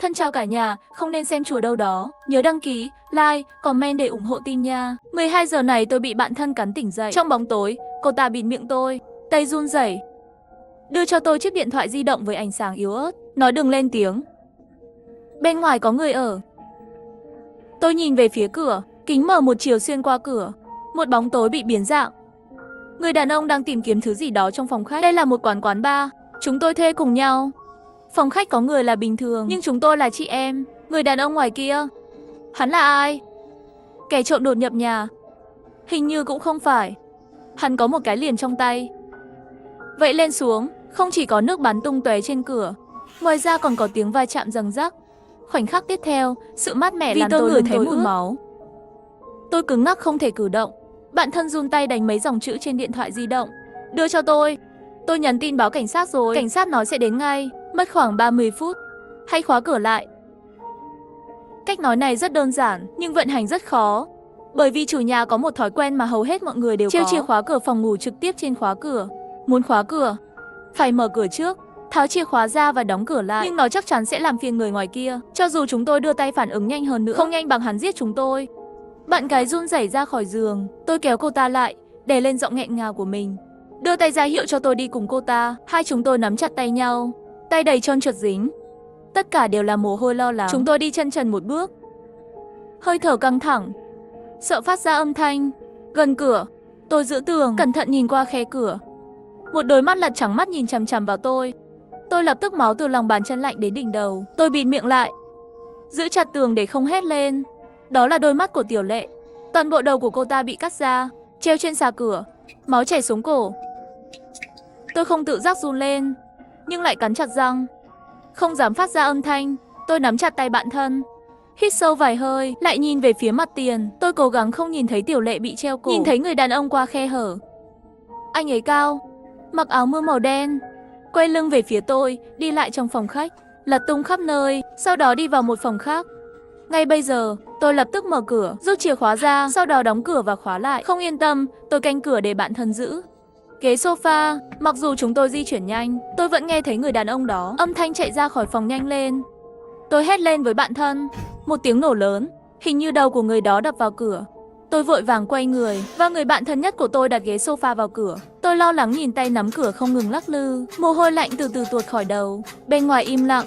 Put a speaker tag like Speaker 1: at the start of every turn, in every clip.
Speaker 1: Thân chào cả nhà, không nên xem chùa đâu đó. Nhớ đăng ký, like, comment để ủng hộ team nha. 12 giờ này tôi bị bạn thân cắn tỉnh dậy. Trong bóng tối, cô ta bịt miệng tôi, tay run rẩy. Đưa cho tôi chiếc điện thoại di động với ánh sáng yếu ớt, nói đừng lên tiếng. Bên ngoài có người ở. Tôi nhìn về phía cửa, kính mở một chiều xuyên qua cửa. Một bóng tối bị biến dạng. Người đàn ông đang tìm kiếm thứ gì đó trong phòng khách. Đây là một quán bar, chúng tôi thuê cùng nhau. Phòng khách có người là bình thường, nhưng chúng tôi là chị em. Người đàn ông ngoài kia, hắn là ai? Kẻ trộm đột nhập nhà? Hình như cũng không phải. Hắn có một cái liềm trong tay. Vậy lên xuống, không chỉ có nước bắn tung tóe trên cửa, ngoài ra còn có tiếng va chạm răng rắc. Khoảnh khắc tiếp theo, sự mát mẻ làm tôi ngửi thấy mùi máu. Tôi cứng ngắc không thể cử động. Bạn thân run tay đánh mấy dòng chữ trên điện thoại di động. Đưa cho tôi. Tôi nhắn tin báo cảnh sát rồi. Cảnh sát nói sẽ đến ngay. Mất khoảng 30 phút. Hay khóa cửa lại. Cách nói này rất đơn giản, nhưng vận hành rất khó. Bởi vì chủ nhà có một thói quen mà hầu hết mọi người đều treo chìa khóa cửa phòng ngủ trực tiếp trên khóa cửa. Muốn khóa cửa, phải mở cửa trước, tháo chìa khóa ra và đóng cửa lại. Nhưng nó chắc chắn sẽ làm phiền người ngoài kia. Cho dù chúng tôi đưa tay phản ứng nhanh hơn nữa, không nhanh bằng hắn giết chúng tôi. Bạn gái run rẩy ra khỏi giường. Tôi kéo cô ta lại, đè lên giọng nghẹn ngào của mình. Đưa tay ra hiệu cho tôi đi cùng cô ta. Hai chúng tôi nắm chặt tay nhau, tay đầy trơn trượt dính. Tất cả đều là mồ hôi lo lắng. Chúng tôi đi chân trần một bước, hơi thở căng thẳng, sợ phát ra âm thanh. Gần cửa, tôi giữ tường, cẩn thận nhìn qua khe cửa. Một đôi mắt lật trắng mắt nhìn chằm chằm vào tôi. Tôi lập tức máu từ lòng bàn chân lạnh đến đỉnh đầu. Tôi bịt miệng lại, giữ chặt tường để không hét lên. Đó là đôi mắt của Tiểu Lệ. Toàn bộ đầu của cô ta bị cắt ra, treo trên xà cửa, máu chảy xuống cổ. Tôi không tự giác run lên, nhưng lại cắn chặt răng, không dám phát ra âm thanh. Tôi nắm chặt tay bạn thân, hít sâu vài hơi, lại nhìn về phía mặt tiền. Tôi cố gắng không nhìn thấy Tiểu Lệ bị treo cổ. Nhìn thấy người đàn ông qua khe hở. Anh ấy cao, mặc áo mưa màu đen, quay lưng về phía tôi, đi lại trong phòng khách, lật tung khắp nơi, sau đó đi vào một phòng khác. Ngay bây giờ, tôi lập tức mở cửa, rút chìa khóa ra, sau đó đóng cửa và khóa lại. Không yên tâm, tôi canh cửa để bạn thân giữ. Ghế sofa, mặc dù chúng tôi di chuyển nhanh, tôi vẫn nghe thấy người đàn ông đó. Âm thanh chạy ra khỏi phòng nhanh lên. Tôi hét lên với bạn thân. Một tiếng nổ lớn, hình như đầu của người đó đập vào cửa. Tôi vội vàng quay người, và người bạn thân nhất của tôi đặt ghế sofa vào cửa. Tôi lo lắng nhìn tay nắm cửa không ngừng lắc lư, mồ hôi lạnh từ từ tuột khỏi đầu. Bên ngoài im lặng,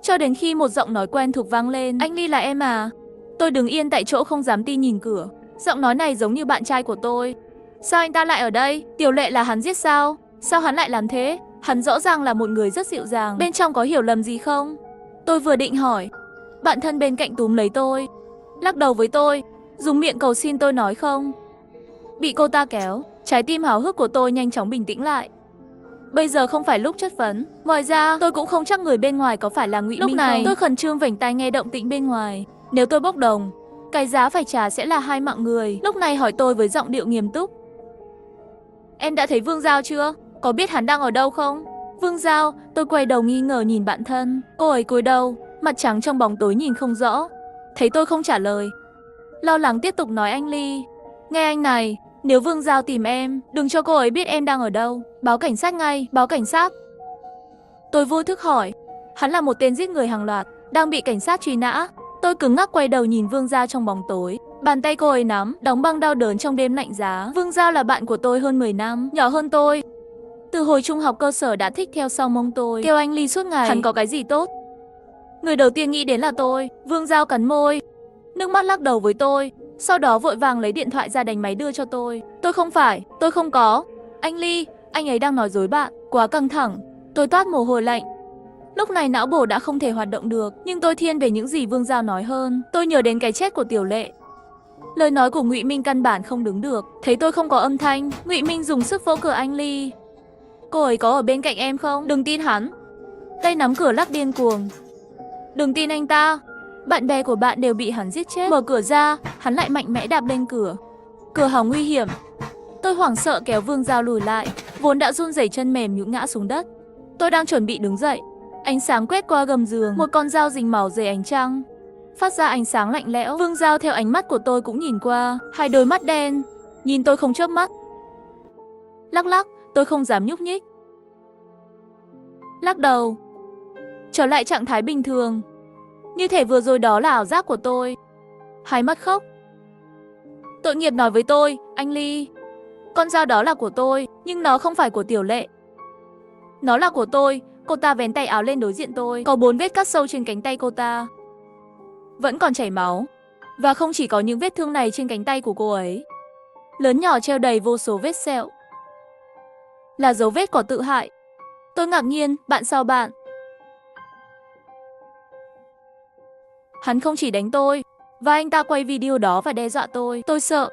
Speaker 1: cho đến khi một giọng nói quen thuộc vang lên. Anh Ly là em à? Tôi đứng yên tại chỗ không dám tin nhìn cửa. Giọng nói này giống như bạn trai của tôi. Sao anh ta lại ở đây? Tiểu Lệ là hắn giết sao? Sao hắn lại làm thế? Hắn rõ ràng là một người rất dịu dàng. Bên trong có hiểu lầm gì không? Tôi vừa định hỏi, bạn thân bên cạnh túm lấy tôi, lắc đầu với tôi, dùng miệng cầu xin tôi nói không. Bị cô ta kéo, trái tim háo hức của tôi nhanh chóng bình tĩnh lại. Bây giờ không phải lúc chất vấn. Ngoài ra, tôi cũng không chắc người bên ngoài có phải là Ngụy Minh không. Lúc này, tôi khẩn trương vểnh tai nghe động tĩnh bên ngoài. Nếu tôi bốc đồng, cái giá phải trả sẽ là 2 mạng người. Lúc này hỏi tôi với giọng điệu nghiêm túc. Em đã thấy Vương Giao chưa? Có biết hắn đang ở đâu không? Vương Giao, tôi quay đầu nghi ngờ nhìn bạn thân. Cô ấy cúi đầu, mặt trắng trong bóng tối nhìn không rõ. Thấy tôi không trả lời, lo lắng tiếp tục nói anh Ly. Nghe anh này, nếu Vương Giao tìm em, đừng cho cô ấy biết em đang ở đâu. Báo cảnh sát ngay, báo cảnh sát. Tôi vô thức hỏi. Hắn là một tên giết người hàng loạt, đang bị cảnh sát truy nã. Tôi cứng ngắc quay đầu nhìn Vương Giao trong bóng tối. Bàn tay cô ấy nắm, đóng băng đau đớn trong đêm lạnh giá. Vương Giao là bạn của tôi hơn 10 năm, nhỏ hơn tôi. Từ hồi trung học cơ sở đã thích theo sau mông tôi, kêu anh Ly suốt ngày. Hắn có cái gì tốt? Người đầu tiên nghĩ đến là tôi. Vương Giao cắn môi, nước mắt lắc đầu với tôi. Sau đó vội vàng lấy điện thoại ra đánh máy đưa cho tôi. Tôi không phải, tôi không có. Anh Ly, anh ấy đang nói dối bạn. Quá căng thẳng, tôi toát mồ hôi lạnh. Lúc này não bộ đã không thể hoạt động được, nhưng tôi thiên về những gì Vương Giao nói hơn. Tôi nhớ đến cái chết của Tiểu Lệ. Lời nói của Ngụy Minh căn bản không đứng được. Thấy tôi không có âm thanh, Ngụy Minh dùng sức vỗ cửa anh Ly. Cô ấy có ở bên cạnh em không? Đừng tin hắn. Tay nắm cửa lắc điên cuồng. Đừng tin anh ta. Bạn bè của bạn đều bị hắn giết chết. Mở cửa ra, hắn lại mạnh mẽ đạp lên cửa. Cửa hỏng nguy hiểm. Tôi hoảng sợ kéo Vương Giao lùi lại, vốn đã run rẩy chân mềm nhũn ngã xuống đất. Tôi đang chuẩn bị đứng dậy, ánh sáng quét qua gầm giường, một con dao dính máu dưới ánh trăng, phát ra ánh sáng lạnh lẽo. Vương Giao theo ánh mắt của tôi cũng nhìn qua, hai đôi mắt đen, nhìn tôi không chớp mắt. Lắc lắc, tôi không dám nhúc nhích. Lắc đầu, trở lại trạng thái bình thường. Như thể vừa rồi đó là ảo giác của tôi. Hai mắt khóc. Tội nghiệp nói với tôi, anh Ly. Con dao đó là của tôi, nhưng nó không phải của Tiểu Lệ. Nó là của tôi. Cô ta vén tay áo lên đối diện tôi. Có 4 vết cắt sâu trên cánh tay cô ta. Vẫn còn chảy máu. Và không chỉ có những vết thương này trên cánh tay của cô ấy. Lớn nhỏ treo đầy vô số vết sẹo. Là dấu vết của tự hại. Tôi ngạc nhiên, bạn sao bạn? Hắn không chỉ đánh tôi, và anh ta quay video đó và đe dọa tôi. Tôi sợ.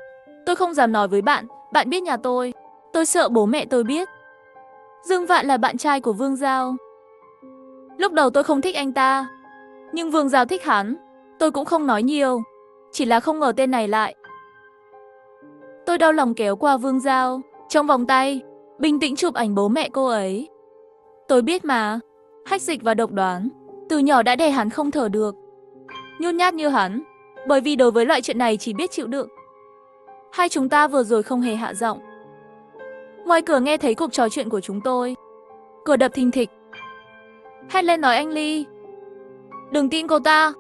Speaker 1: Tôi không dám nói với bạn, bạn biết nhà tôi. Tôi sợ bố mẹ tôi biết. Dương Vạn là bạn trai của Vương Giao. Lúc đầu tôi không thích anh ta, nhưng Vương Giao thích hắn. Tôi cũng không nói nhiều, chỉ là không ngờ tên này lại. Tôi đau lòng kéo qua Vương Giao, trong vòng tay, bình tĩnh chụp ảnh bố mẹ cô ấy. Tôi biết mà, hách dịch và độc đoán, từ nhỏ đã đè hắn không thở được. Nhút nhát như hắn, bởi vì đối với loại chuyện này chỉ biết chịu đựng. Hai chúng ta vừa rồi không hề hạ giọng. Ngoài cửa nghe thấy cuộc trò chuyện của chúng tôi. Cửa đập thình thịch. Hét lên nói anh Ly. Đừng tin cô ta,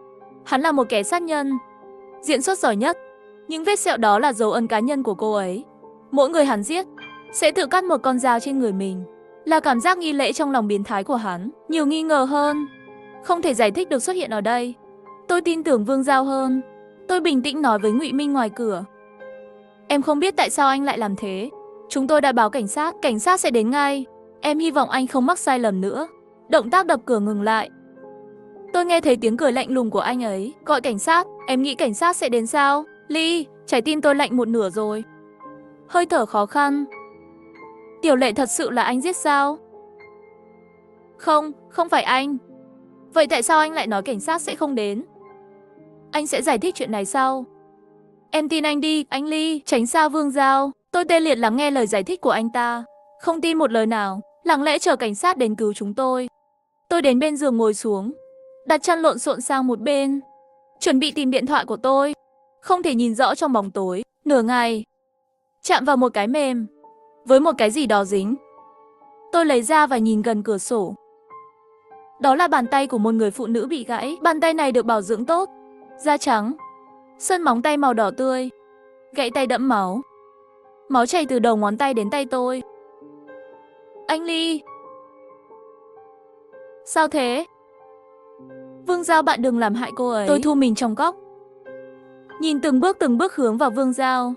Speaker 1: hắn là một kẻ sát nhân. Diễn xuất giỏi nhất. Những vết sẹo đó là dấu ấn cá nhân của cô ấy. Mỗi người hắn giết sẽ tự cắt một con dao trên người mình. Là cảm giác nghi lễ trong lòng biến thái của hắn. Nhiều nghi ngờ hơn, không thể giải thích được xuất hiện ở đây. Tôi tin tưởng Vương Giao hơn. Tôi bình tĩnh nói với Ngụy Minh ngoài cửa. Em không biết tại sao anh lại làm thế. Chúng tôi đã báo cảnh sát sẽ đến ngay. Em hy vọng anh không mắc sai lầm nữa. Động tác đập cửa ngừng lại. Tôi nghe thấy tiếng cười lạnh lùng của anh ấy. Gọi cảnh sát, em nghĩ cảnh sát sẽ đến sao? Ly, trái tim tôi lạnh một nửa rồi. Hơi thở khó khăn. Tiểu Lệ thật sự là anh giết sao? Không, không phải anh. Vậy tại sao anh lại nói cảnh sát sẽ không đến? Anh sẽ giải thích chuyện này sau. Em tin anh đi, anh Ly, tránh xa Vương Giao. Tôi tê liệt lắng nghe lời giải thích của anh ta. Không tin một lời nào, lặng lẽ chờ cảnh sát đến cứu chúng tôi. Tôi đến bên giường ngồi xuống, đặt chăn lộn xộn sang một bên, chuẩn bị tìm điện thoại của tôi. Không thể nhìn rõ trong bóng tối. Nửa ngày, chạm vào một cái mềm, với một cái gì đó dính. Tôi lấy ra và nhìn gần cửa sổ. Đó là bàn tay của một người phụ nữ bị gãy. Bàn tay này được bảo dưỡng tốt, da trắng, sơn móng tay màu đỏ tươi, gãy tay đẫm máu. Máu chảy từ đầu ngón tay đến tay tôi. Anh Ly. Sao thế? Vương Giao, bạn đừng làm hại cô ấy. Tôi thu mình trong góc, nhìn từng bước hướng vào Vương Giao.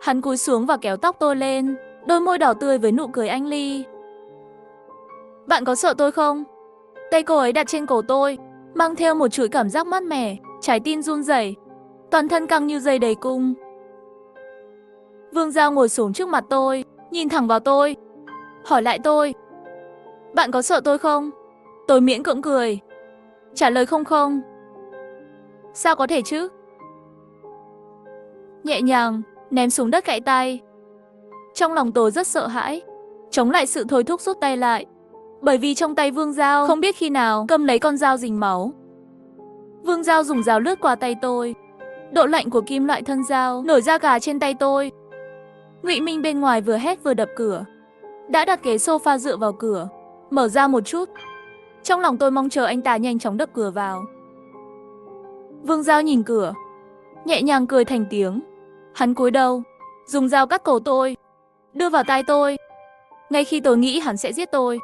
Speaker 1: Hắn cúi xuống và kéo tóc tôi lên, đôi môi đỏ tươi với nụ cười anh Ly. Bạn có sợ tôi không? Tay cô ấy đặt trên cổ tôi, mang theo một chuỗi cảm giác mát mẻ, trái tim run rẩy, toàn thân căng như dây đầy cung. Vương Giao ngồi xổm trước mặt tôi, nhìn thẳng vào tôi, hỏi lại tôi. Bạn có sợ tôi không? Tôi miễn cưỡng cười, trả lời không. Sao có thể chứ? Nhẹ nhàng, ném xuống đất gãy tay. Trong lòng tôi rất sợ hãi, chống lại sự thôi thúc rút tay lại. Bởi vì trong tay Vương Giao không biết khi nào cầm lấy con dao dính máu. Vương Giao dùng dao lướt qua tay tôi. Độ lạnh của kim loại thân dao nổi da gà trên tay tôi. Ngụy Minh bên ngoài vừa hét vừa đập cửa. Đã đặt ghế sofa dựa vào cửa, mở ra một chút. Trong lòng tôi mong chờ anh ta nhanh chóng đập cửa vào. Vương Giao nhìn cửa, nhẹ nhàng cười thành tiếng. Hắn cúi đầu, dùng dao cắt cổ tôi, đưa vào tai tôi. Ngay khi tôi nghĩ hắn sẽ giết tôi,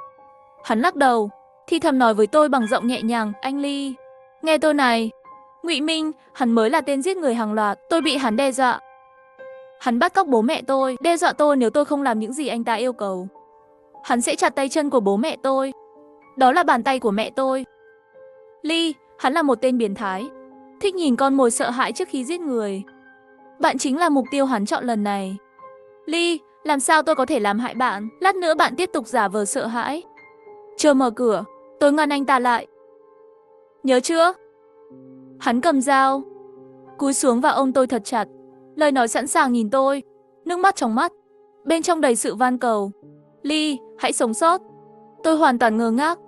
Speaker 1: hắn lắc đầu, thì thầm nói với tôi bằng giọng nhẹ nhàng. Anh Ly, nghe tôi này. Ngụy Minh, hắn mới là tên giết người hàng loạt. Tôi bị hắn đe dọa. Hắn bắt cóc bố mẹ tôi, đe dọa tôi nếu tôi không làm những gì anh ta yêu cầu. Hắn sẽ chặt tay chân của bố mẹ tôi. Đó là bàn tay của mẹ tôi. Ly, hắn là một tên biến thái, thích nhìn con mồi sợ hãi trước khi giết người. Bạn chính là mục tiêu hắn chọn lần này. Ly, làm sao tôi có thể làm hại bạn? Lát nữa bạn tiếp tục giả vờ sợ hãi. Chờ mở cửa, tôi ngăn anh ta lại. Nhớ chưa? Hắn cầm dao, cúi xuống và ôm tôi thật chặt. Lời nói sẵn sàng nhìn tôi, nước mắt trong mắt, bên trong đầy sự van cầu. Ly, hãy sống sót. Tôi hoàn toàn ngơ ngác,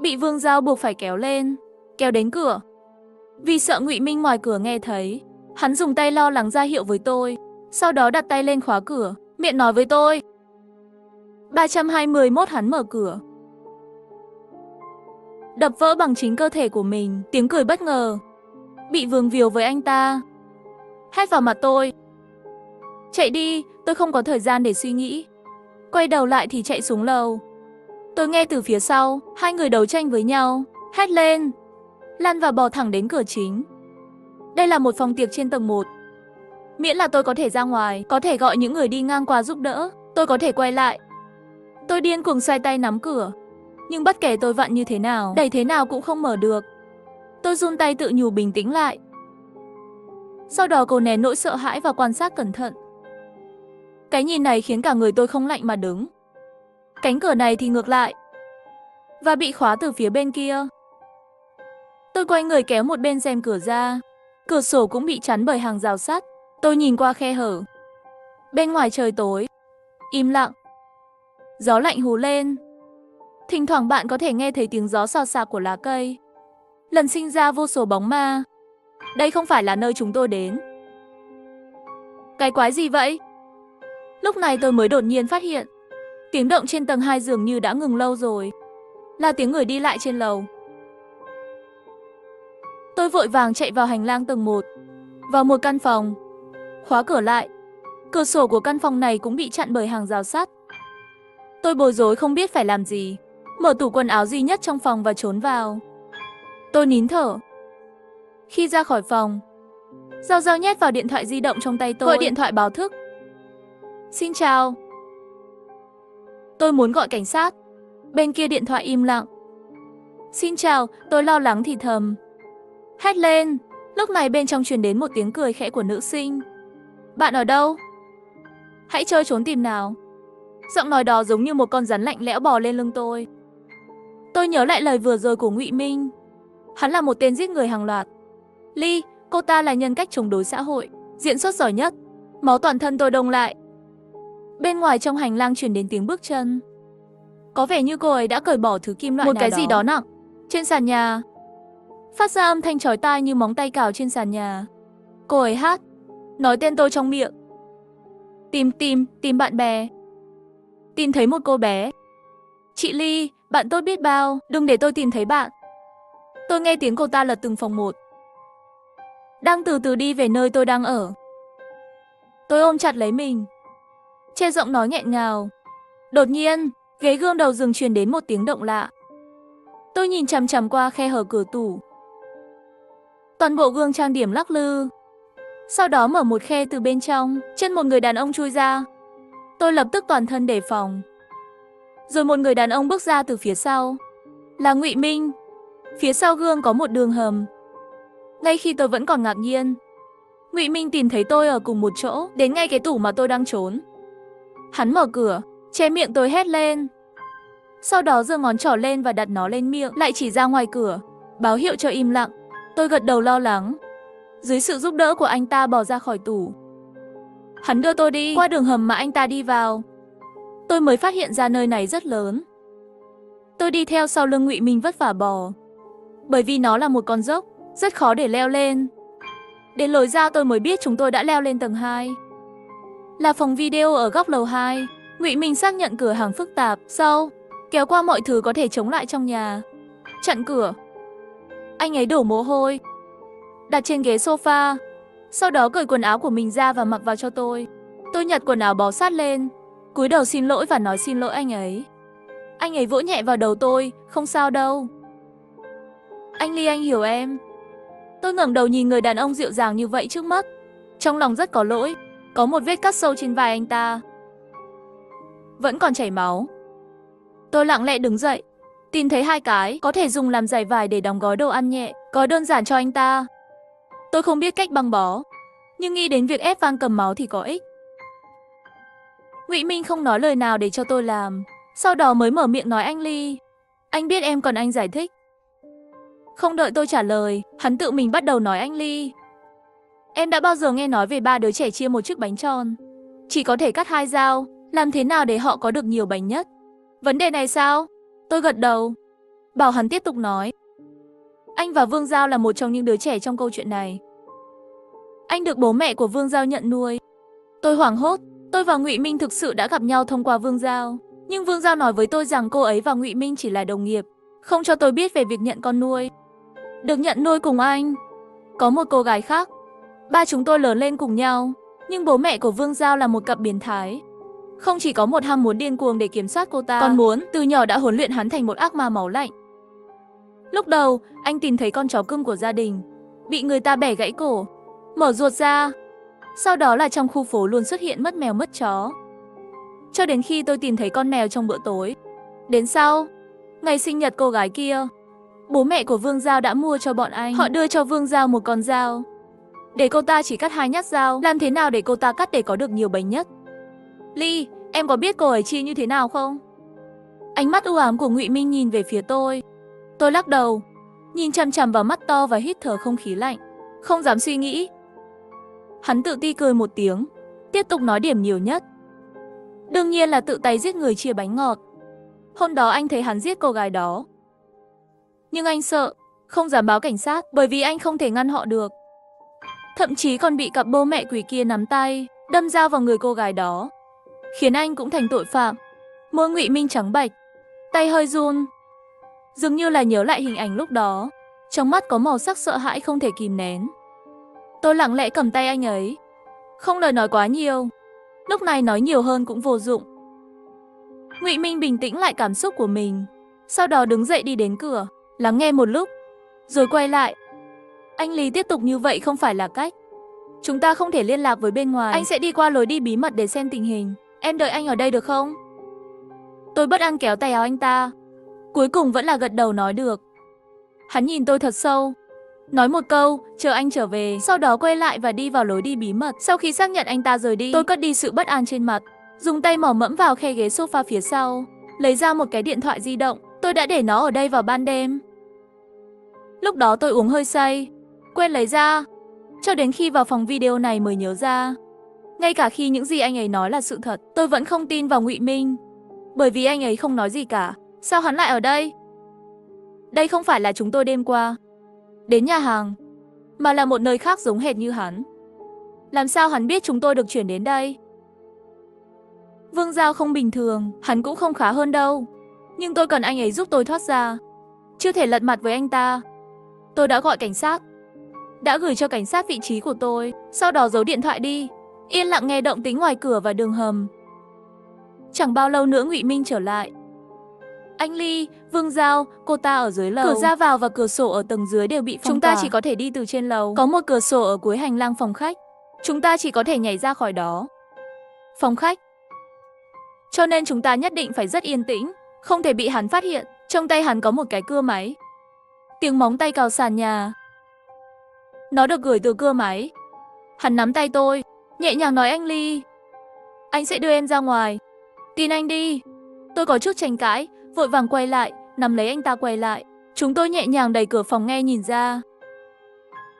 Speaker 1: bị Vương Giao buộc phải kéo lên, kéo đến cửa. Vì sợ Ngụy Minh ngoài cửa nghe thấy, hắn dùng tay lo lắng ra hiệu với tôi, sau đó đặt tay lên khóa cửa, miệng nói với tôi. 321. Hắn mở cửa. đập vỡ bằng chính cơ thể của mình. Tiếng cười bất ngờ, bị vương víu với anh ta, hét vào mặt tôi. Chạy đi, tôi không có thời gian để suy nghĩ. Quay đầu lại thì chạy xuống lầu. Tôi nghe từ phía sau, hai người đấu tranh với nhau, hét lên, lăn và bò thẳng đến cửa chính. Đây là một phòng tiệc trên tầng 1. Miễn là tôi có thể ra ngoài, có thể gọi những người đi ngang qua giúp đỡ, tôi có thể quay lại. Tôi điên cuồng xoay tay nắm cửa, nhưng bất kể tôi vặn như thế nào, đẩy thế nào cũng không mở được. Tôi run tay tự nhủ bình tĩnh lại. Sau đó cố nén nỗi sợ hãi và quan sát cẩn thận. Cái nhìn này khiến cả người tôi không lạnh mà đứng. Cánh cửa này thì ngược lại, và bị khóa từ phía bên kia. Tôi quay người kéo một bên rèm cửa ra. Cửa sổ cũng bị chắn bởi hàng rào sắt. Tôi nhìn qua khe hở. Bên ngoài trời tối, im lặng. Gió lạnh hú lên. Thỉnh thoảng bạn có thể nghe thấy tiếng gió xào xạc của lá cây. Lần sinh ra vô số bóng ma. Đây không phải là nơi chúng tôi đến. Cái quái gì vậy? Lúc này tôi mới đột nhiên phát hiện tiếng động trên tầng 2 dường như đã ngừng lâu rồi. Là tiếng người đi lại trên lầu. Tôi vội vàng chạy vào hành lang tầng 1, vào một căn phòng, khóa cửa lại. Cửa sổ của căn phòng này cũng bị chặn bởi hàng rào sắt. Tôi bối rối không biết phải làm gì, mở tủ quần áo duy nhất trong phòng và trốn vào. Tôi nín thở. Khi ra khỏi phòng, Giao Giao nhét vào điện thoại di động trong tay tôi, gọi điện thoại báo thức. Xin chào. Tôi muốn gọi cảnh sát. Bên kia điện thoại im lặng. Xin chào, tôi lo lắng thì thầm. Hét lên. Lúc này bên trong truyền đến một tiếng cười khẽ của nữ sinh. Bạn ở đâu? Hãy chơi trốn tìm nào. Giọng nói đó giống như một con rắn lạnh lẽo bò lên lưng tôi. Tôi nhớ lại lời vừa rồi của Ngụy Minh. Hắn là một tên giết người hàng loạt. Ly, cô ta là nhân cách chống đối xã hội, diễn xuất giỏi nhất. Máu toàn thân tôi đông lại. Bên ngoài trong hành lang truyền đến tiếng bước chân. Có vẻ như cô ấy đã cởi bỏ thứ kim loại nào đó. Một cái gì đó nặng trên sàn nhà, phát ra âm thanh chói tai như móng tay cào trên sàn nhà. Cô ấy hát, nói tên tôi trong miệng. Tìm bạn bè. Tìm thấy một cô bé. Chị Ly, bạn tốt biết bao, đừng để tôi tìm thấy bạn. Tôi nghe tiếng cô ta lật từng phòng một, đang từ từ đi về nơi tôi đang ở. Tôi ôm chặt lấy mình, che giọng nói nghẹn ngào. Đột nhiên, ghế gương đầu giường truyền đến một tiếng động lạ. Tôi nhìn chằm chằm qua khe hở cửa tủ. Toàn bộ gương trang điểm lắc lư. Sau đó mở một khe từ bên trong, chân một người đàn ông chui ra. Tôi lập tức toàn thân đề phòng. Rồi một người đàn ông bước ra từ phía sau. Là Ngụy Minh. Phía sau gương có một đường hầm. Ngay khi tôi vẫn còn ngạc nhiên, Ngụy Minh tìm thấy tôi ở cùng một chỗ, đến ngay cái tủ mà tôi đang trốn. Hắn mở cửa, che miệng tôi hét lên. Sau đó giơ ngón trỏ lên và đặt nó lên miệng, lại chỉ ra ngoài cửa, báo hiệu cho im lặng. Tôi gật đầu lo lắng. Dưới sự giúp đỡ của anh ta bò ra khỏi tủ. Hắn đưa tôi đi qua đường hầm mà anh ta đi vào. Tôi mới phát hiện ra nơi này rất lớn. Tôi đi theo sau lưng Ngụy Minh vất vả bò, bởi vì nó là một con dốc, rất khó để leo lên. Đến lối ra tôi mới biết chúng tôi đã leo lên tầng 2. Là phòng video ở góc lầu 2. Ngụy Minh xác nhận cửa hàng phức tạp, sâu, kéo qua mọi thứ có thể chống lại trong nhà. Chặn cửa. Anh ấy đổ mồ hôi, đặt trên ghế sofa. Sau đó cởi quần áo của mình ra và mặc vào cho tôi. Tôi nhặt quần áo bó sát lên, cúi đầu xin lỗi và nói xin lỗi anh ấy. Anh ấy vỗ nhẹ vào đầu tôi, không sao đâu. Anh Ly, anh hiểu em. Tôi ngẩng đầu nhìn người đàn ông dịu dàng như vậy trước mắt. Trong lòng rất có lỗi. Có một vết cắt sâu trên vai anh ta, vẫn còn chảy máu. Tôi lặng lẽ đứng dậy, tìm thấy 2 cái có thể dùng làm giày vải để đóng gói đồ ăn nhẹ, gói đơn giản cho anh ta. Tôi không biết cách băng bó, nhưng nghĩ đến việc ép van cầm máu thì có ích. Ngụy Minh không nói lời nào để cho tôi làm, sau đó mới mở miệng nói anh Ly, anh biết em cần anh giải thích. Không đợi tôi trả lời, hắn tự mình bắt đầu nói anh Ly. Em đã bao giờ nghe nói về 3 đứa trẻ chia một chiếc bánh tròn, chỉ có thể cắt 2 dao, làm thế nào để họ có được nhiều bánh nhất? Vấn đề này sao? Tôi gật đầu, bảo hắn tiếp tục nói. Anh và Vương Giao là một trong những đứa trẻ trong câu chuyện này. Anh được bố mẹ của Vương Giao nhận nuôi. Tôi hoảng hốt, tôi và Ngụy Minh thực sự đã gặp nhau thông qua Vương Giao. Nhưng Vương Giao nói với tôi rằng cô ấy và Ngụy Minh chỉ là đồng nghiệp, không cho tôi biết về việc nhận con nuôi. Được nhận nuôi cùng anh. Có một cô gái khác. Ba chúng tôi lớn lên cùng nhau, nhưng bố mẹ của Vương Giao là một cặp biến thái. Không chỉ có một ham muốn điên cuồng để kiểm soát cô ta, còn muốn từ nhỏ đã huấn luyện hắn thành một ác ma máu lạnh. Lúc đầu, anh tìm thấy con chó cưng của gia đình, bị người ta bẻ gãy cổ, mở ruột ra. Sau đó là trong khu phố luôn xuất hiện mất mèo mất chó. Cho đến khi tôi tìm thấy con mèo trong bữa tối. Đến sau, ngày sinh nhật cô gái kia, bố mẹ của Vương Giao đã mua cho bọn anh. Họ đưa cho Vương Giao một con dao, để cô ta chỉ cắt 2 nhát dao. Làm thế nào để cô ta cắt để có được nhiều bánh nhất? Ly, em có biết cô ấy chi như thế nào không? Ánh mắt u ám của Ngụy Minh nhìn về phía tôi. Tôi lắc đầu, nhìn chằm chằm vào mắt to và hít thở không khí lạnh, không dám suy nghĩ. Hắn tự ti cười một tiếng, tiếp tục nói điểm nhiều nhất. Đương nhiên là tự tay giết người chia bánh ngọt. Hôm đó anh thấy hắn giết cô gái đó. Nhưng anh sợ, không dám báo cảnh sát bởi vì anh không thể ngăn họ được. Thậm chí còn bị cặp bố mẹ quỷ kia nắm tay, đâm dao vào người cô gái đó, khiến anh cũng thành tội phạm. Môi Ngụy Minh trắng bệch, tay hơi run, dường như là nhớ lại hình ảnh lúc đó. Trong mắt có màu sắc sợ hãi không thể kìm nén. Tôi lặng lẽ cầm tay anh ấy, không lời nói quá nhiều. Lúc này nói nhiều hơn cũng vô dụng. Ngụy Minh bình tĩnh lại cảm xúc của mình, sau đó đứng dậy đi đến cửa, lắng nghe một lúc, rồi quay lại. Anh Lý, tiếp tục như vậy không phải là cách. Chúng ta không thể liên lạc với bên ngoài. Anh sẽ đi qua lối đi bí mật để xem tình hình. Em đợi anh ở đây được không? Tôi bất an kéo tay áo anh ta. Cuối cùng vẫn là gật đầu nói được. Hắn nhìn tôi thật sâu, nói một câu, chờ anh trở về, sau đó quay lại và đi vào lối đi bí mật. Sau khi xác nhận anh ta rời đi, tôi cất đi sự bất an trên mặt, dùng tay mò mẫm vào khe ghế sofa phía sau, lấy ra một cái điện thoại di động. Tôi đã để nó ở đây vào ban đêm. Lúc đó tôi uống hơi say, quên lấy ra. Cho đến khi vào phòng video này mới nhớ ra. Ngay cả khi những gì anh ấy nói là sự thật, tôi vẫn không tin vào Ngụy Minh. Bởi vì anh ấy không nói gì cả. Sao hắn lại ở đây? Đây không phải là chúng tôi đêm qua đến nhà hàng, mà là một nơi khác giống hệt như hắn. Làm sao hắn biết chúng tôi được chuyển đến đây? Vương Giao không bình thường, hắn cũng không khá hơn đâu. Nhưng tôi cần anh ấy giúp tôi thoát ra. Chưa thể lật mặt với anh ta. Tôi đã gọi cảnh sát, đã gửi cho cảnh sát vị trí của tôi, sau đó giấu điện thoại đi, yên lặng nghe động tĩnh ngoài cửa và đường hầm. Chẳng bao lâu nữa Ngụy Minh trở lại. Anh Ly, Vương Giao, cô ta ở dưới lầu. Cửa ra vào và cửa sổ ở tầng dưới đều bị phong tỏa. Chúng ta chỉ có thể đi từ trên lầu. Có một cửa sổ ở cuối hành lang phòng khách. Chúng ta chỉ có thể nhảy ra khỏi đó. Phòng khách. Cho nên chúng ta nhất định phải rất yên tĩnh, không thể bị hắn phát hiện. Trong tay hắn có một cái cưa máy. Tiếng móng tay cào sàn nhà. Nó được gửi từ cưa máy. Hắn nắm tay tôi, nhẹ nhàng nói, anh Ly, anh sẽ đưa em ra ngoài. Tin anh đi. Tôi có chút tranh cãi, vội vàng quay lại, nắm lấy anh ta quay lại. Chúng tôi nhẹ nhàng đẩy cửa phòng nghe nhìn ra.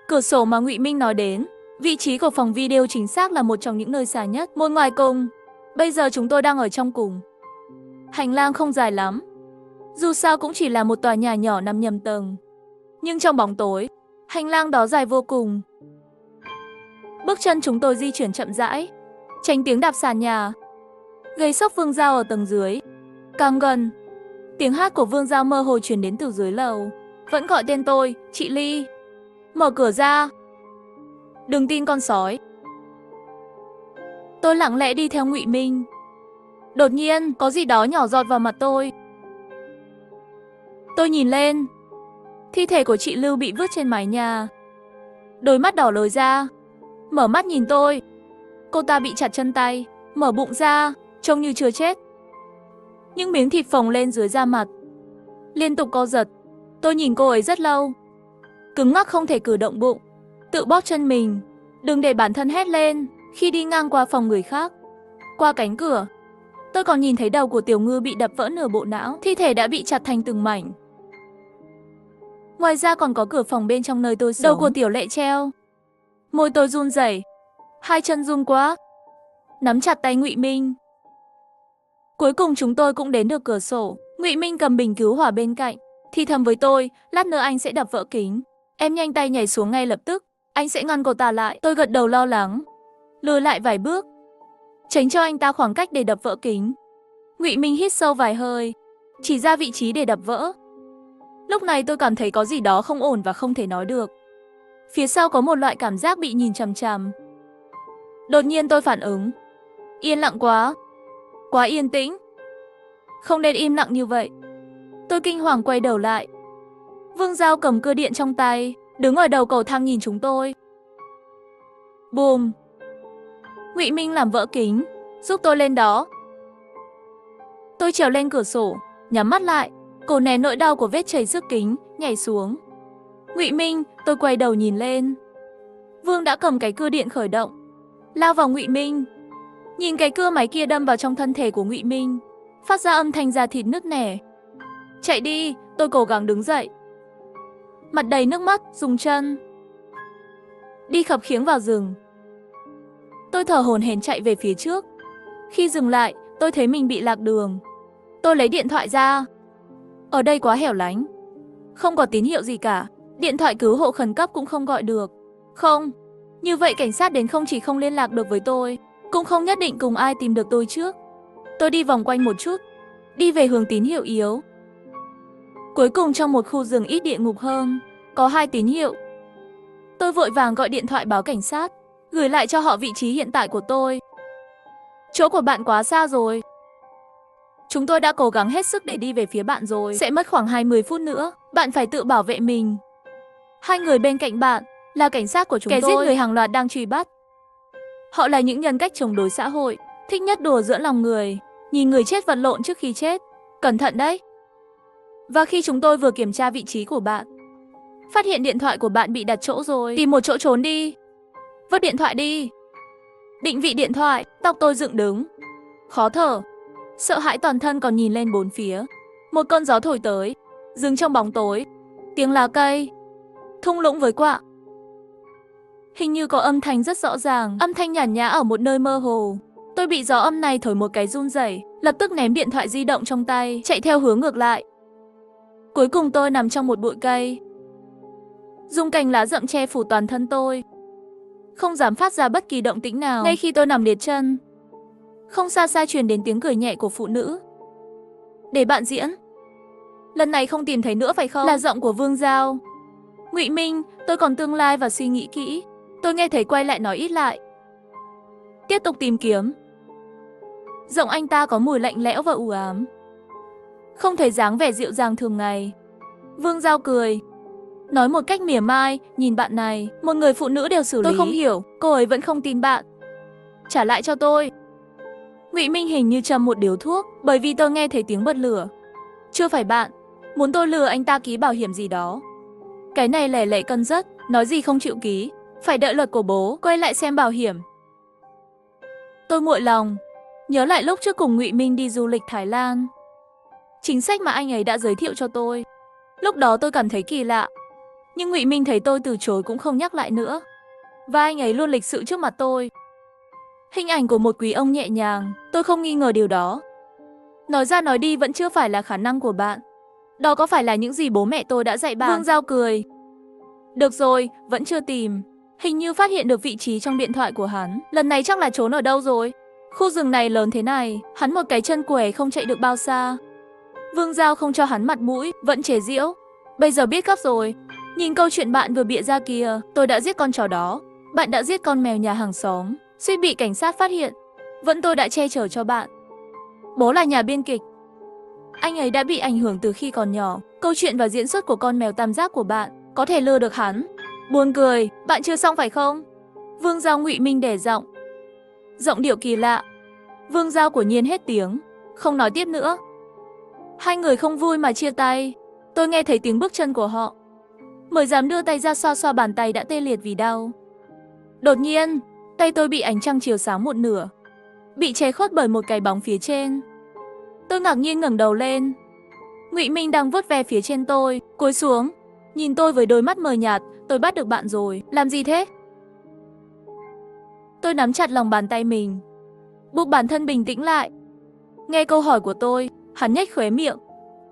Speaker 1: Cửa sổ mà Ngụy Minh nói đến, vị trí của phòng video chính xác là một trong những nơi xa nhất, một ngoài cùng. Bây giờ chúng tôi đang ở trong cùng. Hành lang không dài lắm, dù sao cũng chỉ là một tòa nhà nhỏ nằm nhầm tầng. Nhưng trong bóng tối, hành lang đó dài vô cùng. Bước chân chúng tôi di chuyển chậm rãi, tránh tiếng đạp sàn nhà. Gây sốc Vương Giao ở tầng dưới. Càng gần, tiếng hát của Vương Giao mơ hồ truyền đến từ dưới lầu, vẫn gọi tên tôi, chị Ly. Mở cửa ra. Đừng tin con sói. Tôi lặng lẽ đi theo Ngụy Minh. Đột nhiên, có gì đó nhỏ giọt vào mặt tôi. Tôi nhìn lên. Thi thể của chị Lưu bị vứt trên mái nhà. Đôi mắt đỏ lồi ra, mở mắt nhìn tôi. Cô ta bị chặt chân tay, mở bụng ra, trông như chưa chết. Những miếng thịt phồng lên dưới da mặt, liên tục co giật. Tôi nhìn cô ấy rất lâu, cứng ngắc không thể cử động bụng, tự bóp chân mình, đừng để bản thân hét lên. Khi đi ngang qua phòng người khác, qua cánh cửa, tôi còn nhìn thấy đầu của Tiểu Ngư bị đập vỡ nửa bộ não, thi thể đã bị chặt thành từng mảnh. Ngoài ra còn có cửa phòng bên trong nơi tôi sống. Đầu của Tiểu Lệ treo. Môi tôi run rẩy, hai chân run quá, nắm chặt tay Ngụy Minh. Cuối cùng chúng tôi cũng đến được cửa sổ. Ngụy Minh cầm bình cứu hỏa bên cạnh, thì thầm với tôi, lát nữa anh sẽ đập vỡ kính. Em nhanh tay nhảy xuống ngay lập tức, anh sẽ ngăn cô ta lại. Tôi gật đầu lo lắng, lùi lại vài bước, tránh cho anh ta khoảng cách để đập vỡ kính. Ngụy Minh hít sâu vài hơi, chỉ ra vị trí để đập vỡ. Lúc này tôi cảm thấy có gì đó không ổn và không thể nói được. Phía sau có một loại cảm giác bị nhìn chằm chằm. Đột nhiên tôi phản ứng. Yên lặng quá. Quá yên tĩnh. Không nên im lặng như vậy. Tôi kinh hoàng quay đầu lại. Vương Giao cầm cưa điện trong tay, đứng ở đầu cầu thang nhìn chúng tôi. Bùm. Ngụy Minh làm vỡ kính, giúp tôi lên đó. Tôi trèo lên cửa sổ, nhắm mắt lại, cố nén nỗi đau của vết chảy xước kính, nhảy xuống. Ngụy Minh, tôi quay đầu nhìn lên. Vương đã cầm cái cưa điện khởi động, lao vào Ngụy Minh. Nhìn cái cưa máy kia đâm vào trong thân thể của Ngụy Minh, phát ra âm thanh da thịt nứt nẻ. Chạy đi, tôi cố gắng đứng dậy. Mặt đầy nước mắt, dùng chân đi khập khiễng vào rừng. Tôi thở hổn hển chạy về phía trước. Khi dừng lại, tôi thấy mình bị lạc đường. Tôi lấy điện thoại ra. Ở đây quá hẻo lánh, không có tín hiệu gì cả. Điện thoại cứu hộ khẩn cấp cũng không gọi được. Không, như vậy cảnh sát đến không chỉ không liên lạc được với tôi, cũng không nhất định cùng ai tìm được tôi trước. Tôi đi vòng quanh một chút, đi về hướng tín hiệu yếu. Cuối cùng trong một khu rừng ít địa ngục hơn, có 2 tín hiệu. Tôi vội vàng gọi điện thoại báo cảnh sát, gửi lại cho họ vị trí hiện tại của tôi. Chỗ của bạn quá xa rồi. Chúng tôi đã cố gắng hết sức để đi về phía bạn rồi. Sẽ mất khoảng 20 phút nữa. Bạn phải tự bảo vệ mình. 2 người bên cạnh bạn là cảnh sát của chúng tôi. Kẻ giết người hàng loạt đang truy bắt. Họ là những nhân cách chống đối xã hội, thích nhất đùa giỡn lòng người, nhìn người chết vật lộn trước khi chết. Cẩn thận đấy. Và khi chúng tôi vừa kiểm tra vị trí của bạn, phát hiện điện thoại của bạn bị đặt chỗ rồi. Tìm một chỗ trốn đi. Vứt điện thoại đi. Định vị điện thoại. Tóc tôi dựng đứng, khó thở, sợ hãi toàn thân, còn nhìn lên bốn phía. Một cơn gió thổi tới, dừng trong bóng tối. Tiếng lá cây, thung lũng với quạ. Hình như có âm thanh rất rõ ràng, âm thanh nhàn nhã ở một nơi mơ hồ. Tôi bị gió âm này thổi một cái run rẩy, lập tức ném điện thoại di động trong tay, chạy theo hướng ngược lại. Cuối cùng tôi nằm trong một bụi cây, dùng cành lá rậm che phủ toàn thân tôi, không dám phát ra bất kỳ động tĩnh nào. Ngay khi tôi nằm liệt chân, không xa xa truyền đến tiếng cười nhẹ của phụ nữ. Để bạn diễn. Lần này không tìm thấy nữa phải không? Là giọng của Vương Giao. Ngụy Minh, tôi còn tương lai và suy nghĩ kỹ. Tôi nghe thấy quay lại nói ít lại. Tiếp tục tìm kiếm. Giọng anh ta có mùi lạnh lẽo và u ám, không thấy dáng vẻ dịu dàng thường ngày. Vương Giao cười, nói một cách mỉa mai, nhìn bạn này, một người phụ nữ đều xử lý. Tôi không hiểu, cô ấy vẫn không tin bạn. Trả lại cho tôi. Ngụy Minh hình như châm một điếu thuốc, bởi vì tôi nghe thấy tiếng bật lửa. Chưa phải bạn, muốn tôi lừa anh ta ký bảo hiểm gì đó. Cái này lẻ lẻ cân rất, nói gì không chịu ký, phải đợi luật của bố, quay lại xem bảo hiểm. Tôi nguội lòng, nhớ lại lúc trước cùng Ngụy Minh đi du lịch Thái Lan. Chính sách mà anh ấy đã giới thiệu cho tôi. Lúc đó tôi cảm thấy kỳ lạ, nhưng Ngụy Minh thấy tôi từ chối cũng không nhắc lại nữa. Và anh ấy luôn lịch sự trước mặt tôi. Hình ảnh của một quý ông nhẹ nhàng, tôi không nghi ngờ điều đó. Nói ra nói đi vẫn chưa phải là khả năng của bạn. Đó có phải là những gì bố mẹ tôi đã dạy bạn? Vương Giao cười. Được rồi, vẫn chưa tìm. Hình như phát hiện được vị trí trong điện thoại của hắn. Lần này chắc là trốn ở đâu rồi? Khu rừng này lớn thế này, hắn một cái chân quẻ không chạy được bao xa. Vương Giao không cho hắn mặt mũi, vẫn chế giễu. Bây giờ biết gấp rồi. Nhìn câu chuyện bạn vừa bịa ra kìa, tôi đã giết con chó đó. Bạn đã giết con mèo nhà hàng xóm, suýt bị cảnh sát phát hiện. Vẫn tôi đã che chở cho bạn. Bố là nhà biên kịch. Anh ấy đã bị ảnh hưởng từ khi còn nhỏ. Câu chuyện và diễn xuất của con mèo tam giác của bạn có thể lừa được hắn. Buồn cười, bạn chưa xong phải không? Vương Giao Ngụy Minh đè giọng. Giọng điệu kỳ lạ. Vương Giao của nhiên hết tiếng, không nói tiếp nữa. Hai người không vui mà chia tay. Tôi nghe thấy tiếng bước chân của họ. Mới dám đưa tay ra xoa xoa bàn tay đã tê liệt vì đau. Đột nhiên, tay tôi bị ánh trăng chiếu sáng một nửa, bị che khuất bởi một cái bóng phía trên. Tôi ngạc nhiên ngẩng đầu lên. Ngụy Minh đang vuốt ve phía trên tôi, cúi xuống, nhìn tôi với đôi mắt mờ nhạt. Tôi bắt được bạn rồi, làm gì thế? Tôi nắm chặt lòng bàn tay mình, buộc bản thân bình tĩnh lại. Nghe câu hỏi của tôi, hắn nhếch khóe miệng,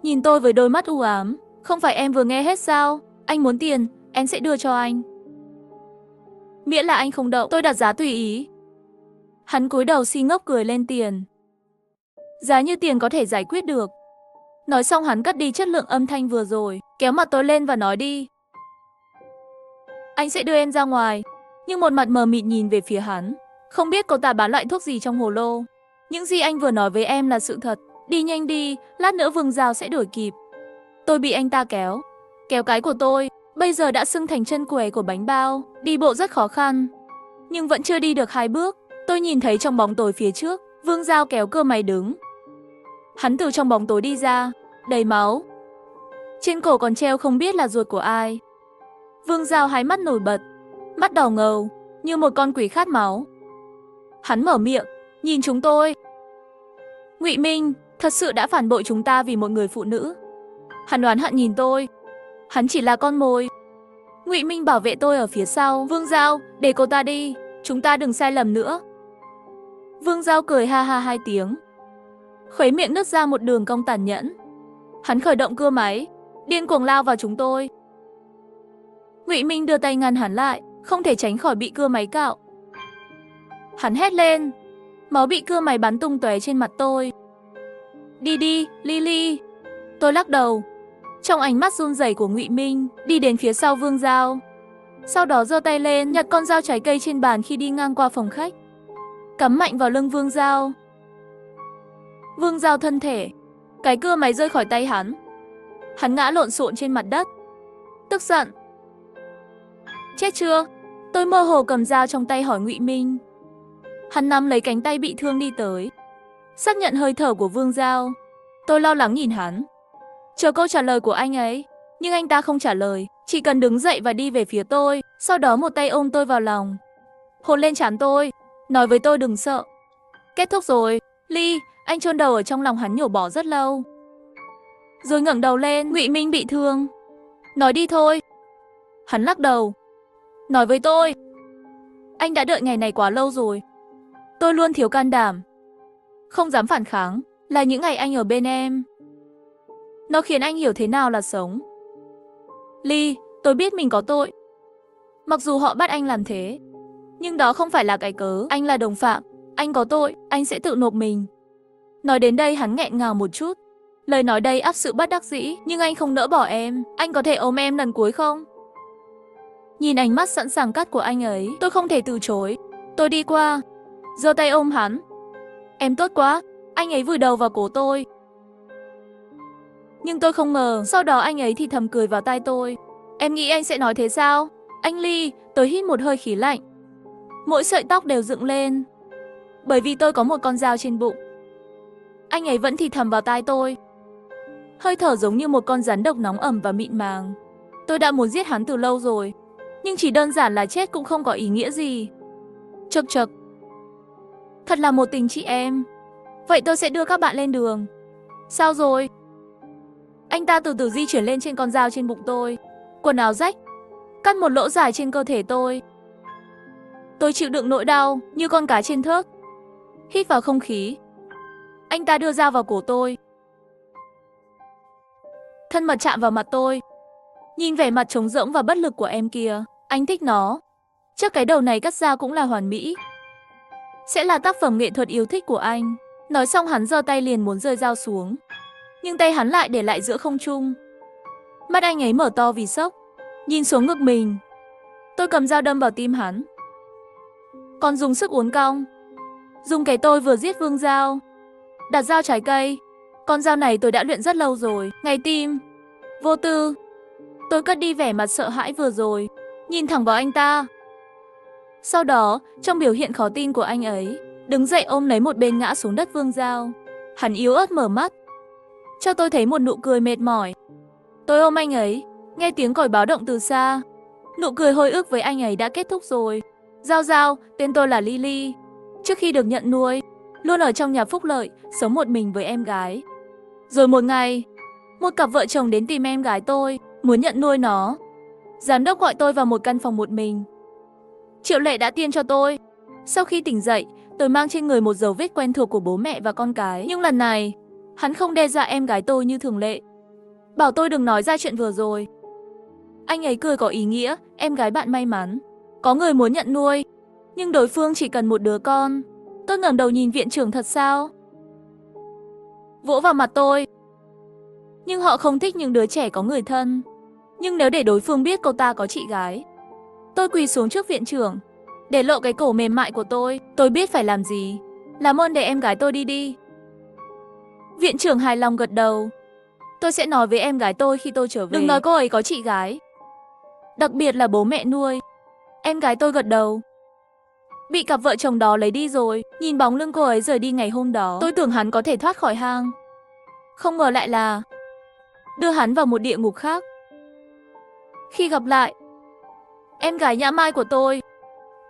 Speaker 1: nhìn tôi với đôi mắt u ám. Không phải em vừa nghe hết sao? Anh muốn tiền, em sẽ đưa cho anh. Miễn là anh không động, tôi đặt giá tùy ý. Hắn cúi đầu si ngốc cười lên tiền. Giá như tiền có thể giải quyết được. Nói xong hắn cất đi chất lượng âm thanh vừa rồi, kéo mặt tôi lên và nói đi. Anh sẽ đưa em ra ngoài. Nhưng một mặt mờ mịt nhìn về phía hắn. Không biết cậu ta bán loại thuốc gì trong hồ lô. Những gì anh vừa nói với em là sự thật. Đi nhanh đi, lát nữa Vương Giao sẽ đuổi kịp. Tôi bị anh ta kéo. Kéo cái của tôi, bây giờ đã sưng thành chân què của bánh bao. Đi bộ rất khó khăn. Nhưng vẫn chưa đi được 2 bước. Tôi nhìn thấy trong bóng tối phía trước, Vương Giao kéo cơ máy đứng. Hắn từ trong bóng tối đi ra, đầy máu. Trên cổ còn treo không biết là ruột của ai. Vương Giao hai mắt nổi bật, mắt đỏ ngầu, như một con quỷ khát máu. Hắn mở miệng, nhìn chúng tôi. Ngụy Minh thật sự đã phản bội chúng ta vì một người phụ nữ. Hắn oán hận nhìn tôi. Hắn chỉ là con mồi. Ngụy Minh bảo vệ tôi ở phía sau. Vương Giao, để cô ta đi, chúng ta đừng sai lầm nữa. Vương Giao cười ha ha 2 tiếng. Khuấy miệng nứt ra một đường cong tàn nhẫn. Hắn khởi động cưa máy, điên cuồng lao vào chúng tôi. Ngụy Minh đưa tay ngăn hắn lại, không thể tránh khỏi bị cưa máy cạo. Hắn hét lên, máu bị cưa máy bắn tung tóe trên mặt tôi. Đi đi, Lily. Tôi lắc đầu. Trong ánh mắt run rẩy của Ngụy Minh, đi đến phía sau Vương Giao. Sau đó giơ tay lên, nhặt con dao trái cây trên bàn khi đi ngang qua phòng khách. Cắm mạnh vào lưng Vương Giao. Vương Giao thân thể. Cái cưa máy rơi khỏi tay hắn. Hắn ngã lộn xộn trên mặt đất. Tức giận. Chết chưa? Tôi mơ hồ cầm dao trong tay hỏi Ngụy Minh. Hắn nắm lấy cánh tay bị thương đi tới. Xác nhận hơi thở của Vương Giao. Tôi lo lắng nhìn hắn. Chờ câu trả lời của anh ấy. Nhưng anh ta không trả lời. Chỉ cần đứng dậy và đi về phía tôi. Sau đó một tay ôm tôi vào lòng. Hôn lên trán tôi. Nói với tôi đừng sợ. Kết thúc rồi. Ly, anh chôn đầu ở trong lòng hắn nhổ bỏ rất lâu. Rồi ngẩng đầu lên. Ngụy Minh bị thương. Nói đi thôi. Hắn lắc đầu. Nói với tôi. Anh đã đợi ngày này quá lâu rồi. Tôi luôn thiếu can đảm. Không dám phản kháng. Là những ngày anh ở bên em. Nó khiến anh hiểu thế nào là sống. Ly, tôi biết mình có tội. Mặc dù họ bắt anh làm thế. Nhưng đó không phải là cái cớ. Anh là đồng phạm. Anh có tội, anh sẽ tự nộp mình. Nói đến đây hắn nghẹn ngào một chút. Lời nói đây áp sự bất đắc dĩ. Nhưng anh không nỡ bỏ em. Anh có thể ôm em lần cuối không? Nhìn ánh mắt sẵn sàng cắt của anh ấy, tôi không thể từ chối. Tôi đi qua, giơ tay ôm hắn. Em tốt quá. Anh ấy vùi đầu vào cổ tôi. Nhưng tôi không ngờ, sau đó anh ấy thì thầm cười vào tai tôi. Em nghĩ anh sẽ nói thế sao? Anh Ly, tôi hít một hơi khí lạnh. Mỗi sợi tóc đều dựng lên. Bởi vì tôi có một con dao trên bụng. Anh ấy vẫn thì thầm vào tai tôi. Hơi thở giống như một con rắn độc nóng ẩm và mịn màng. Tôi đã muốn giết hắn từ lâu rồi. Nhưng chỉ đơn giản là chết cũng không có ý nghĩa gì. Chậc chậc. Thật là một tình chị em. Vậy tôi sẽ đưa các bạn lên đường. Sao rồi? Anh ta từ từ di chuyển lên trên con dao trên bụng tôi. Quần áo rách. Cắt một lỗ dài trên cơ thể tôi. Tôi chịu đựng nỗi đau như con cá trên thớt. Hít vào không khí. Anh ta đưa dao vào cổ tôi. Thân mật chạm vào mặt tôi. Nhìn vẻ mặt trống rỗng và bất lực của em kia. Anh thích nó. Chắc cái đầu này cắt ra cũng là hoàn mỹ. Sẽ là tác phẩm nghệ thuật yêu thích của anh. Nói xong hắn giơ tay liền muốn rơi dao xuống. Nhưng tay hắn lại để lại giữa không trung. Mắt anh ấy mở to vì sốc. Nhìn xuống ngực mình. Tôi cầm dao đâm vào tim hắn. Còn dùng sức uốn cong. Dùng cái tôi vừa giết Vương Giao. Đặt dao trái cây. Con dao này tôi đã luyện rất lâu rồi. Ngày tim. Vô tư. Tôi cất đi vẻ mặt sợ hãi vừa rồi. Nhìn thẳng vào anh ta. Sau đó, trong biểu hiện khó tin của anh ấy, đứng dậy ôm lấy một bên ngã xuống đất Vương Giao. Hắn yếu ớt mở mắt. Cho tôi thấy một nụ cười mệt mỏi. Tôi ôm anh ấy, nghe tiếng còi báo động từ xa. Nụ cười hồi ức với anh ấy đã kết thúc rồi. Giao Giao, tên tôi là Lily. Trước khi được nhận nuôi, luôn ở trong nhà phúc lợi, sống một mình với em gái. Rồi một ngày, một cặp vợ chồng đến tìm em gái tôi, muốn nhận nuôi nó. Giám đốc gọi tôi vào một căn phòng một mình. Triệu Lệ đã tiêm cho tôi. Sau khi tỉnh dậy, tôi mang trên người một dấu vết quen thuộc của bố mẹ và con cái. Nhưng lần này, hắn không đe dọa em gái tôi như thường lệ. Bảo tôi đừng nói ra chuyện vừa rồi. Anh ấy cười có ý nghĩa, em gái bạn may mắn. Có người muốn nhận nuôi, nhưng đối phương chỉ cần một đứa con. Tôi ngẩng đầu nhìn viện trưởng thật sao? Vỗ vào mặt tôi. Nhưng họ không thích những đứa trẻ có người thân. Nhưng nếu để đối phương biết cô ta có chị gái. Tôi quỳ xuống trước viện trưởng, để lộ cái cổ mềm mại của tôi biết phải làm gì. Làm ơn để em gái tôi đi đi. Viện trưởng hài lòng gật đầu. Tôi sẽ nói với em gái tôi khi tôi trở về. Đừng nói cô ấy có chị gái. Đặc biệt là bố mẹ nuôi. Em gái tôi gật đầu. Bị cặp vợ chồng đó lấy đi rồi. Nhìn bóng lưng cô ấy rời đi ngày hôm đó, tôi tưởng hắn có thể thoát khỏi hang. Không ngờ lại là đưa hắn vào một địa ngục khác. Khi gặp lại em gái nhã mai của tôi,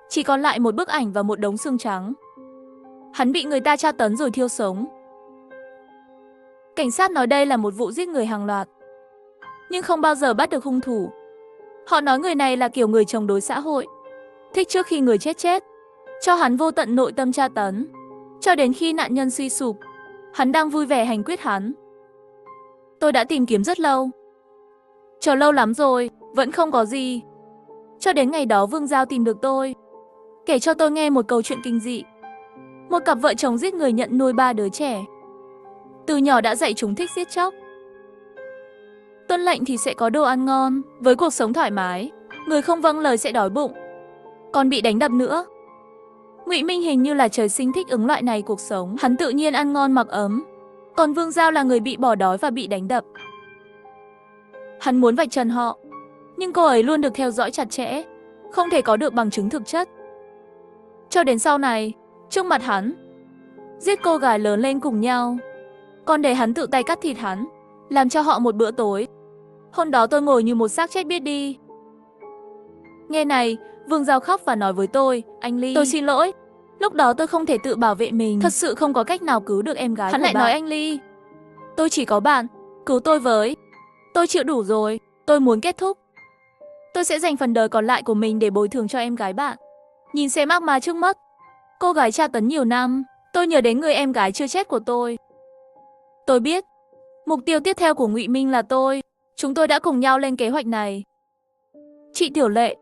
Speaker 1: chỉ còn lại một bức ảnh và một đống xương trắng. Hắn bị người ta tra tấn rồi thiêu sống. Cảnh sát nói đây là một vụ giết người hàng loạt, nhưng không bao giờ bắt được hung thủ. Họ nói người này là kiểu người chống đối xã hội, thích trước khi người chết, cho hắn vô tận nội tâm tra tấn, cho đến khi nạn nhân suy sụp, hắn đang vui vẻ hành quyết hắn. Tôi đã tìm kiếm rất lâu, chờ lâu lắm rồi, vẫn không có gì. Cho đến ngày đó Vương Giao tìm được tôi, kể cho tôi nghe một câu chuyện kinh dị. Một cặp vợ chồng giết người nhận nuôi 3 đứa trẻ. Từ nhỏ đã dạy chúng thích giết chóc. Tuân lệnh thì sẽ có đồ ăn ngon, với cuộc sống thoải mái. Người không vâng lời sẽ đói bụng, còn bị đánh đập nữa. Ngụy Minh hình như là trời sinh thích ứng loại này cuộc sống. Hắn tự nhiên ăn ngon mặc ấm. Còn Vương Giao là người bị bỏ đói và bị đánh đập. Hắn muốn vạch trần họ, nhưng cô ấy luôn được theo dõi chặt chẽ, không thể có được bằng chứng thực chất. Cho đến sau này, trước mặt hắn, giết cô gái lớn lên cùng nhau, còn để hắn tự tay cắt thịt hắn, làm cho họ một bữa tối. Hôm đó tôi ngồi như một xác chết biết đi. Nghe này, Vương Giao khóc và nói với tôi, anh Ly, tôi xin lỗi. Lúc đó tôi không thể tự bảo vệ mình, thật sự không có cách nào cứu được em gái. Hắn lại nói, anh Ly, tôi chỉ có bạn, cứu tôi với. Tôi chịu đủ rồi, tôi muốn kết thúc. Tôi sẽ dành phần đời còn lại của mình để bồi thường cho em gái bạn. Nhìn xem ác ma trước mắt, cô gái tra tấn nhiều năm, tôi nhớ đến người em gái chưa chết của tôi. Tôi biết, mục tiêu tiếp theo của Ngụy Minh là tôi. Chúng tôi đã cùng nhau lên kế hoạch này. Chị Tiểu Lệ,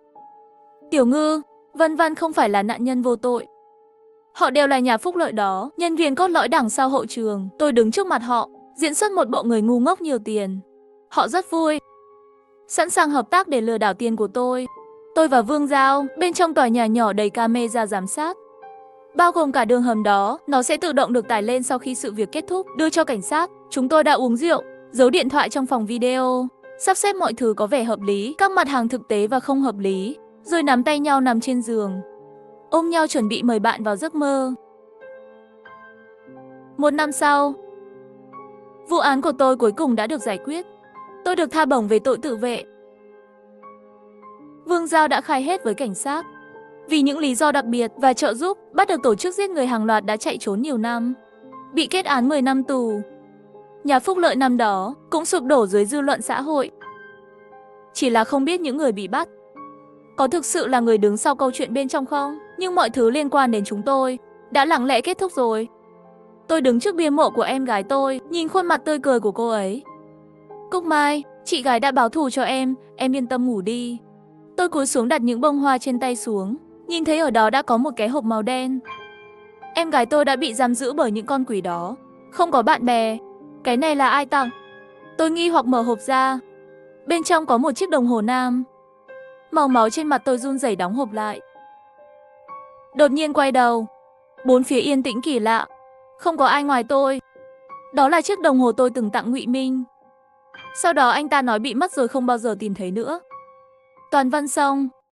Speaker 1: Tiểu Ngư, vân vân không phải là nạn nhân vô tội. Họ đều là nhà phúc lợi đó, nhân viên cốt lõi đằng sau hậu trường. Tôi đứng trước mặt họ, diễn xuất một bộ người ngu ngốc nhiều tiền. Họ rất vui, sẵn sàng hợp tác để lừa đảo tiền của tôi. Tôi và Vương Giao, bên trong tòa nhà nhỏ đầy camera giám sát, bao gồm cả đường hầm đó, nó sẽ tự động được tải lên sau khi sự việc kết thúc, đưa cho cảnh sát. Chúng tôi đã uống rượu, giấu điện thoại trong phòng video, sắp xếp mọi thứ có vẻ hợp lý, các mặt hàng thực tế và không hợp lý, rồi nắm tay nhau nằm trên giường, ôm nhau chuẩn bị mời bạn vào giấc mơ. 1 năm sau, vụ án của tôi cuối cùng đã được giải quyết. Tôi được tha bổng về tội tự vệ. Vương Giao đã khai hết với cảnh sát. Vì những lý do đặc biệt và trợ giúp, bắt được tổ chức giết người hàng loạt đã chạy trốn nhiều năm, bị kết án 10 năm tù. Nhà phúc lợi năm đó cũng sụp đổ dưới dư luận xã hội. Chỉ là không biết những người bị bắt có thực sự là người đứng sau câu chuyện bên trong không? Nhưng mọi thứ liên quan đến chúng tôi đã lặng lẽ kết thúc rồi. Tôi đứng trước bia mộ của em gái tôi, nhìn khuôn mặt tươi cười của cô ấy. Cúc Mai, chị gái đã báo thù cho em yên tâm ngủ đi. Tôi cúi xuống đặt những bông hoa trên tay xuống, nhìn thấy ở đó đã có một cái hộp màu đen. Em gái tôi đã bị giam giữ bởi những con quỷ đó, không có bạn bè. Cái này là ai tặng? Tôi nghi hoặc mở hộp ra. Bên trong có một chiếc đồng hồ nam. Màu máu trên mặt tôi run rẩy đóng hộp lại. Đột nhiên quay đầu, bốn phía yên tĩnh kỳ lạ, không có ai ngoài tôi. Đó là chiếc đồng hồ tôi từng tặng Ngụy Minh. Sau đó anh ta nói bị mất rồi không bao giờ tìm thấy nữa. Toàn văn xong.